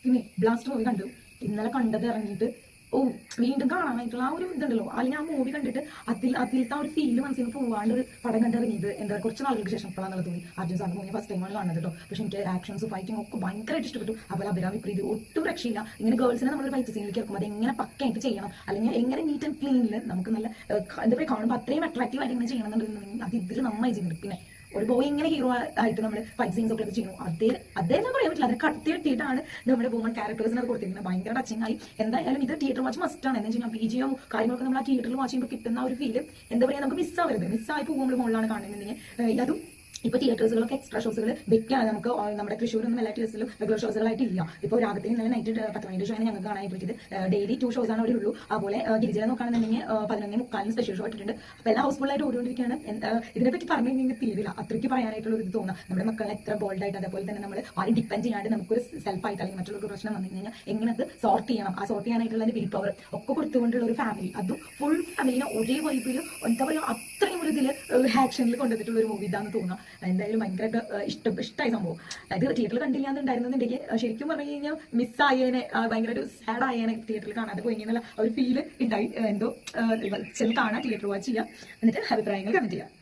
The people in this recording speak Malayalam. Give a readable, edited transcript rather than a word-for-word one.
പിന്നെ ബ്ലാസ്റ്റ് മൂവി കണ്ടു. ഇന്നലെ കണ്ടത് ഇറങ്ങിയിട്ട് വീണ്ടും കാണാനായിട്ടുള്ള ആ ഒരു ഇതുണ്ടല്ലോ, അല്ലെങ്കിൽ ആ മൂവി കണ്ടിട്ട് അതിലത്തെ ആ ഒരു ഫീല് മനസ്സിൽ നിന്ന് പോവാണ്ട് ഒരു പടം കണ്ടിറങ്ങിയത് എന്താ കുറച്ച് നാളുകൾക്ക് ശേഷം ഇപ്പോഴാണെന്നുള്ള തോന്നി. അർജുൻ സാറിന് മൂവി ഫസ്റ്റ് ടൈമാണ് കാണുന്നത് കേട്ടോ. പക്ഷെ എനിക്ക് ആക്ഷൻസ് ഫൈറ്റിംഗ് ഒക്കെ ഭയങ്കരമായിട്ട് ഇഷ്ടപ്പെട്ടു. അതുപോലെ അഭിരാമി പ്രീതി ഒട്ടും രക്ഷയില്ല. ഇങ്ങനെ ഗേൾസിനെ നമ്മൾ ഫൈറ്റ് സീനിലേക്ക് ഇറക്കും, അത് എങ്ങനെ പക്കയായിട്ട് ചെയ്യണം, അല്ലെങ്കിൽ എങ്ങനെ നീറ്റ് ആൻഡ് ക്ലീനിൽ നമുക്ക് നല്ല എന്താ പറയുക കാണുമ്പോൾ അത്രയും അട്രാക്റ്റീവ് ആയിട്ട് ഇങ്ങനെ ചെയ്യണം എന്നുണ്ടെന്നുണ്ടെങ്കിൽ അത് ഇതിൽ നന്നായി ചെയ്യുന്നുണ്ട്. പിന്നെ ഒരു ബോയ് ഇങ്ങനെ ഹീറോ ആയിട്ട് നമ്മൾ ഫൈറ്റ് സീൻസ് ഒക്കെ ചെയ്യുന്നു, അദ്ദേഹം പറയാൻ പറ്റില്ല, അതിന് കടത്തിയെടുത്തിട്ടാണ് നമ്മുടെ വുമൺ ക്യാരക്ടേഴ്സിനെ കൊടുത്തിരിക്കുന്നത്. ഭയങ്കര ടച്ചിങ് ആയി. എന്തായാലും ഇത് തിയേറ്റർ വാച്ച് മസ്റ്റ് ആണ്. എന്താ വെച്ചാൽ PGO കാര്യങ്ങളൊക്കെ നമ്മൾ ആ തിയേറ്ററിൽ വാച്ച് ചെയ്യുമ്പോൾ കിട്ടുന്ന ഒരു ഫീല് എന്താ പറയുക, നമുക്ക് മിസ്സായി പോകുമ്പോൾ മുകളിലാണ് കാണുന്നുണ്ടെങ്കിൽ അതും ഇപ്പൊ തിയേറ്റേഴ്സുകളൊക്കെ എക്സ്ട്രാ ഷോസുകൾ വെക്കാണ്. നമുക്ക് നമ്മുടെ തൃശ്ശൂരൊന്നും എല്ലാ തിയേറ്റേഴ്സിലും റെഗുലർ ഷോസുകളായിട്ട് ഇല്ല. ഇപ്പോൾ രാഗത്തിന് ഇന്നലെ നൈറ്റ് 10 മണിയുടെ ഷോ ആണ് ഞങ്ങൾക്ക് കാണാനായിട്ട് പറ്റിയത്. ഡെയിലി 2 ഷോസ് ആണ് അവിടെ ഉള്ളൂ. അതുപോലെ ഗിരിജനെ നോക്കുകയാണെന്നുണ്ടെങ്കിൽ 11:45 സ്പെഷ്യൽ ഷോ ഇട്ടിട്ടുണ്ട്. അപ്പോൾ എല്ലാം ഹൗസ്ഫുള്ളായിട്ട് ഓടിക്കൊണ്ടിരിക്കുകയാണ്. ഇതിനെപ്പറ്റി പറഞ്ഞു കഴിഞ്ഞാൽ തീരില്ല, അത്രയ്ക്ക് പറയാനായിട്ടുള്ള ഒരു ഇത് തോന്നുക. നമ്മുടെ മക്കളെ എത്ര ബോൾഡായിട്ട്, അതേപോലെ തന്നെ നമ്മൾ ആരും ഡിപ്പെൻഡ് ചെയ്യാണ്ട് നമുക്കൊരു സെൽഫായിട്ട് അല്ലെങ്കിൽ മറ്റുള്ളവർക്ക് പ്രശ്നം വന്നു കഴിഞ്ഞാൽ എങ്ങനെ അത് സോർട്ട് ചെയ്യണം, ആ സോർട്ട് ചെയ്യാനായിട്ടുള്ള വിൽ പവർ ഒക്കെ കൊടുത്തുകൊണ്ടുള്ള ഒരു ഫാമിലി, അതും ഫുൾ ഫാമിലിനെ ഒരേ വൈബിൽ എന്താ പറയുക അത്രയും ഒരു ഇതിൽ ആക്ഷനിൽ കൊണ്ടുവന്നിട്ടുള്ള ഒരു മൂവി ഇതാണെന്ന് തോന്നുക. എന്തായാലും ഭയങ്കര ഇഷ്ടമായി സംഭവം. അത് തിയേറ്ററിൽ കണ്ടില്ല എന്നുണ്ടായിരുന്നുണ്ടെങ്കിൽ ശരിക്കും പറഞ്ഞു കഴിഞ്ഞാൽ മിസ്സായേനെ, ഭയങ്കര ഒരു സാഡ് ആയേനെ തിയേറ്ററിൽ കാണാതെ പോയി എന്നുള്ള ഒരു ഫീല് ഉണ്ടായി. എന്തോ ചെന്ന് കാണാൻ തിയേറ്റർ വാച്ച് ചെയ്യുക, എന്നിട്ട് അഭിപ്രായങ്ങൾ കമന്റ് ചെയ്യുക.